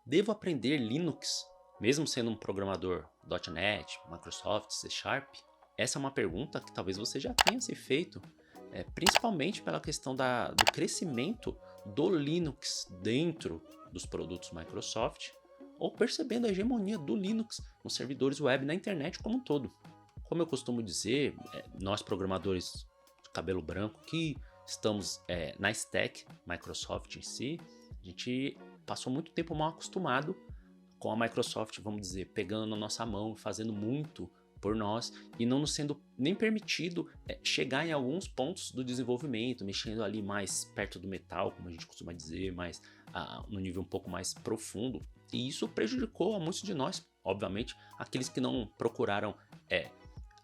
Devo aprender Linux, mesmo sendo um programador .NET, Microsoft, C Sharp? Essa é uma pergunta que talvez você já tenha se feito, principalmente pela questão do crescimento do Linux dentro dos produtos Microsoft, ou percebendo a hegemonia do Linux nos servidores web na internet como um todo. Como eu costumo dizer, nós programadores de cabelo branco que estamos na stack Microsoft em si, a gente passou muito tempo mal acostumado com a Microsoft, vamos dizer, pegando a nossa mão, fazendo muito por nós e não nos sendo nem permitido chegar em alguns pontos do desenvolvimento, mexendo ali mais perto do metal, como a gente costuma dizer, mais no nível um pouco mais profundo. E isso prejudicou a muitos de nós, obviamente, aqueles que não procuraram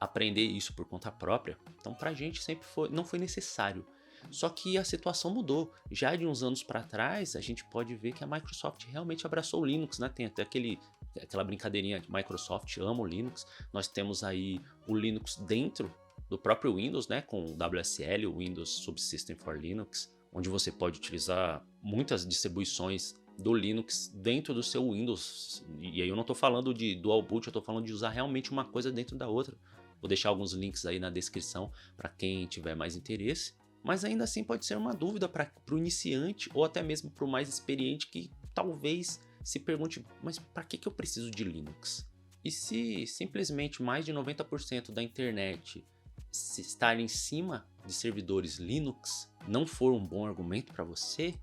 aprender isso por conta própria. Então, pra gente sempre não foi necessário. Só que a situação mudou. Já de uns anos para trás, a gente pode ver que a Microsoft realmente abraçou o Linux, né? Tem até aquela brincadeirinha de Microsoft ama o Linux. Nós temos aí o Linux dentro do próprio Windows, né? Com o WSL, o Windows Subsystem for Linux, onde você pode utilizar muitas distribuições do Linux dentro do seu Windows. E aí eu não estou falando de dual boot, eu estou falando de usar realmente uma coisa dentro da outra. Vou deixar alguns links aí na descrição para quem tiver mais interesse. Mas ainda assim pode ser uma dúvida para o iniciante ou até mesmo para o mais experiente que talvez se pergunte, mas para que eu preciso de Linux? E se simplesmente mais de 90% da internet se estar em cima de servidores Linux não for um bom argumento para você,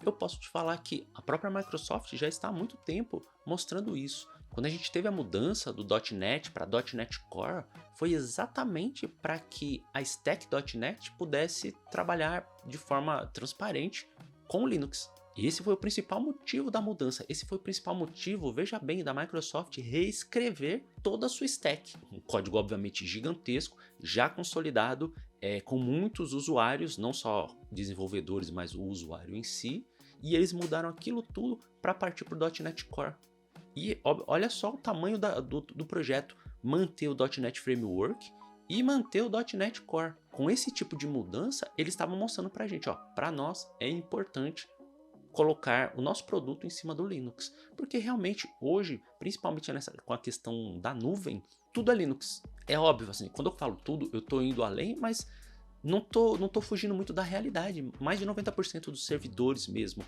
eu posso te falar que a própria Microsoft já está há muito tempo mostrando isso. Quando a gente teve a mudança do .NET para .NET Core, foi exatamente para que a stack.NET pudesse trabalhar de forma transparente com o Linux. E esse foi o principal motivo da mudança. Esse foi o principal motivo, veja bem, da Microsoft reescrever toda a sua stack. Um código obviamente gigantesco, já consolidado, com muitos usuários, não só desenvolvedores, mas o usuário em si. E eles mudaram aquilo tudo para partir para o .NET Core. E olha só o tamanho do projeto, manter o .NET Framework e manter o .NET Core. Com esse tipo de mudança, eles estavam mostrando pra gente, para nós é importante colocar o nosso produto em cima do Linux. Porque realmente hoje, principalmente com a questão da nuvem, tudo é Linux. É óbvio, assim, quando eu falo tudo, eu tô indo além, mas não tô fugindo muito da realidade. Mais de 90% dos servidores mesmo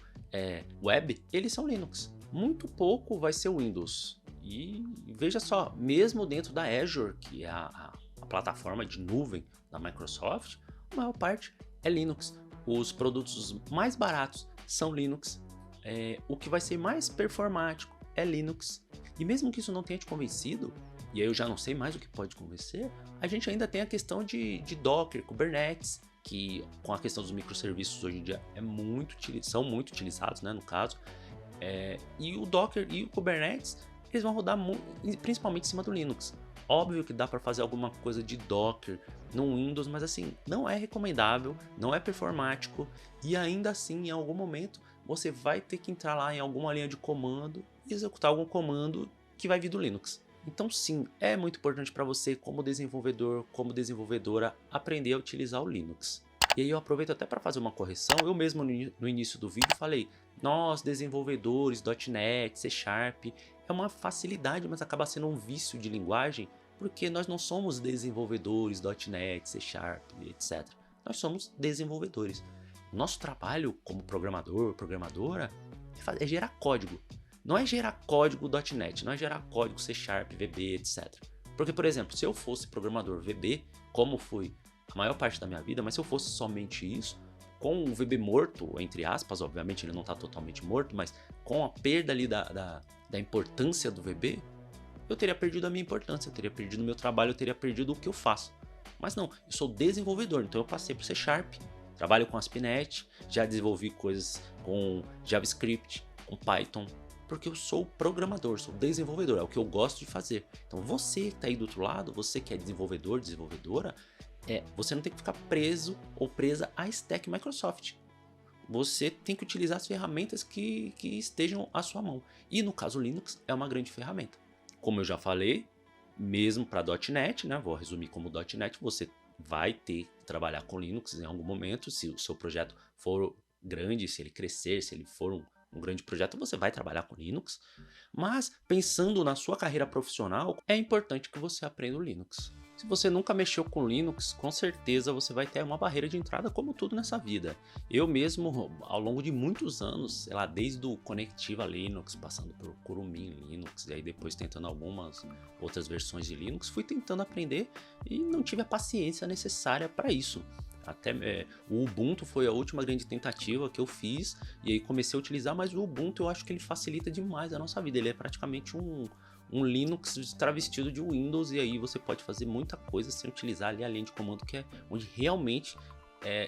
web, eles são Linux. Muito pouco vai ser Windows. E veja só, mesmo dentro da Azure, que é a plataforma de nuvem da Microsoft, a maior parte é Linux. Os produtos mais baratos são Linux. O que vai ser mais performático é Linux. E mesmo que isso não tenha te convencido, e aí eu já não sei mais o que pode convencer, a gente ainda tem a questão de Docker, Kubernetes, que com a questão dos microserviços hoje em dia são muito utilizados, né, no caso. E o Docker e o Kubernetes, eles vão rodar principalmente em cima do Linux. Óbvio que dá para fazer alguma coisa de Docker no Windows, mas assim, não é recomendável, não é performático e ainda assim, em algum momento, você vai ter que entrar lá em alguma linha de comando e executar algum comando que vai vir do Linux. Então sim, é muito importante para você como desenvolvedor, como desenvolvedora, aprender a utilizar o Linux. E aí eu aproveito até para fazer uma correção, eu mesmo no início do vídeo falei, nós desenvolvedores, .NET, C Sharp, é uma facilidade, mas acaba sendo um vício de linguagem, porque nós não somos desenvolvedores .NET, C Sharp, etc. Nós somos desenvolvedores. Nosso trabalho como programador, programadora, é gerar código. Não é gerar código .NET, não é gerar código C Sharp, VB, etc. Porque, por exemplo, se eu fosse programador VB, como fui a maior parte da minha vida, mas se eu fosse somente isso, com o VB morto, entre aspas, obviamente ele não está totalmente morto, mas com a perda ali da importância do VB, eu teria perdido a minha importância, eu teria perdido o meu trabalho, eu teria perdido o que eu faço. Mas não, eu sou desenvolvedor, então eu passei para C Sharp, trabalho com ASP.NET, já desenvolvi coisas com JavaScript, com Python, porque eu sou programador, sou desenvolvedor, é o que eu gosto de fazer. Então você que está aí do outro lado, você que é desenvolvedor, desenvolvedora, você não tem que ficar preso ou presa à stack Microsoft. Você tem que utilizar as ferramentas que estejam à sua mão. E no caso o Linux é uma grande ferramenta. Como eu já falei, mesmo para .NET, né, vou resumir como .NET, você vai ter que trabalhar com Linux em algum momento, se o seu projeto for grande, se ele crescer, se ele for um grande projeto, você vai trabalhar com Linux, mas pensando na sua carreira profissional, é importante que você aprenda o Linux. Se você nunca mexeu com Linux, com certeza você vai ter uma barreira de entrada, como tudo nessa vida. Eu mesmo, ao longo de muitos anos, sei lá, desde o Conectiva Linux, passando por Kurumin Linux, e aí depois tentando algumas outras versões de Linux, fui tentando aprender e não tive a paciência necessária para isso. Até o Ubuntu foi a última grande tentativa que eu fiz, e aí comecei a utilizar, mas o Ubuntu eu acho que ele facilita demais a nossa vida, ele é praticamente um Linux travestido de Windows, e aí você pode fazer muita coisa sem utilizar ali a linha de comando, que é onde realmente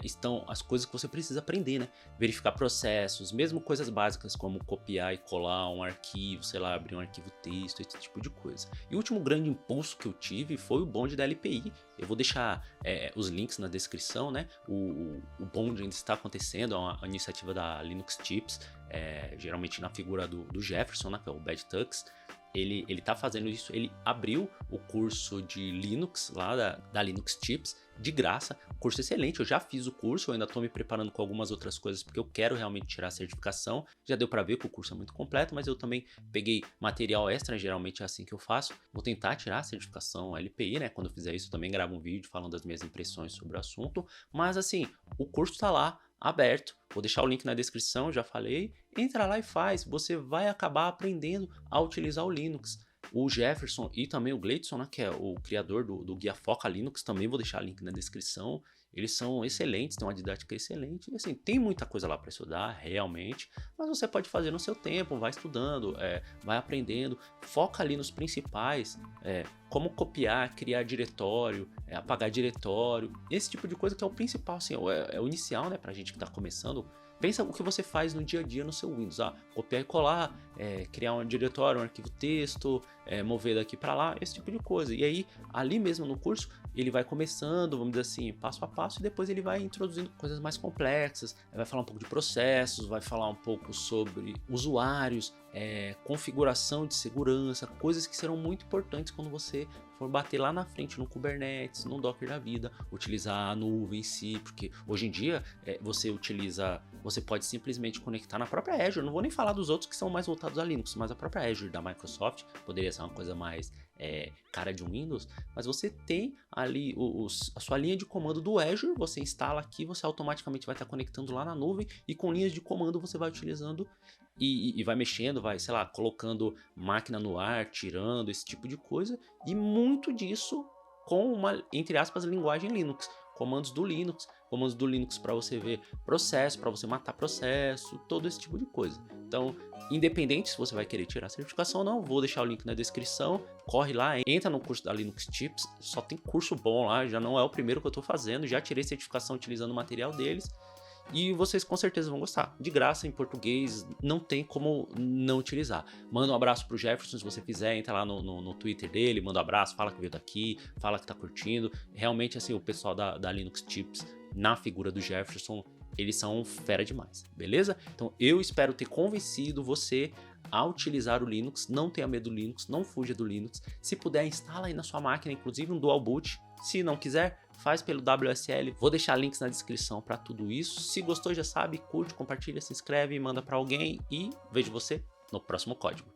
estão as coisas que você precisa aprender, né? Verificar processos, mesmo coisas básicas como copiar e colar um arquivo, sei lá, abrir um arquivo texto, esse tipo de coisa. E o último grande impulso que eu tive foi o bonde da LPI. Eu vou deixar os links na descrição, né? O bonde ainda está acontecendo, é uma iniciativa da Linux Tips, geralmente na figura do Jefferson, né? Que é o Bad Tux. Ele tá fazendo isso, ele abriu o curso de Linux lá da Linux Tips de graça, curso excelente, eu já fiz o curso, eu ainda tô me preparando com algumas outras coisas porque eu quero realmente tirar a certificação, já deu para ver que o curso é muito completo, mas eu também peguei material extra, geralmente é assim que eu faço, vou tentar tirar a certificação LPI, né, quando eu fizer isso eu também gravo um vídeo falando das minhas impressões sobre o assunto, mas assim, o curso tá lá, aberto, vou deixar o link na descrição, já falei, entra lá e faz, você vai acabar aprendendo a utilizar o Linux. O Jefferson e também o Gleidson, né, que é o criador do Guia Foca Linux, também vou deixar o link na descrição. Eles são excelentes, têm uma didática excelente, e assim, tem muita coisa lá para estudar, realmente, mas você pode fazer no seu tempo, vai estudando, vai aprendendo, foca ali nos principais, como copiar, criar diretório, apagar diretório, esse tipo de coisa que é o principal, assim, é o inicial, né, pra gente que tá começando. Pensa o que você faz no dia a dia no seu Windows, copiar e colar, criar um diretório, um arquivo texto, mover daqui para lá, esse tipo de coisa. E aí, ali mesmo no curso, ele vai começando, vamos dizer assim, passo a passo, e depois ele vai introduzindo coisas mais complexas, vai falar um pouco de processos, vai falar um pouco sobre usuários, configuração de segurança, coisas que serão muito importantes quando você for bater lá na frente no Kubernetes, no Docker da vida, utilizar a nuvem em si, porque hoje em dia você pode simplesmente conectar na própria Azure, não vou nem falar dos outros que são mais voltados a Linux, mas a própria Azure da Microsoft poderia ser uma coisa mais cara de um Windows, mas você tem ali a sua linha de comando do Azure, você instala aqui, você automaticamente vai estar conectando lá na nuvem, e com linhas de comando você vai utilizando e vai mexendo, vai, sei lá, colocando máquina no ar, tirando, esse tipo de coisa, e muito disso com uma, entre aspas, linguagem Linux, comandos do Linux para você ver processo, para você matar processo, todo esse tipo de coisa. Então, independente se você vai querer tirar a certificação ou não, vou deixar o link na descrição, corre lá, entra no curso da Linux Tips, só tem curso bom lá, já não é o primeiro que eu tô fazendo, já tirei certificação utilizando o material deles, e vocês com certeza vão gostar. De graça, em português, não tem como não utilizar. Manda um abraço pro Jefferson, se você fizer, entra lá no Twitter dele, manda um abraço, fala que veio daqui, fala que tá curtindo. Realmente, assim, o pessoal da Linux Tips, na figura do Jefferson, eles são fera demais, beleza? Então eu espero ter convencido você a utilizar o Linux, não tenha medo do Linux, não fuja do Linux. Se puder, instala aí na sua máquina, inclusive um dual boot. Se não quiser, faz pelo WSL. Vou deixar links na descrição para tudo isso. Se gostou, já sabe, curte, compartilha, se inscreve, manda para alguém e vejo você no próximo código.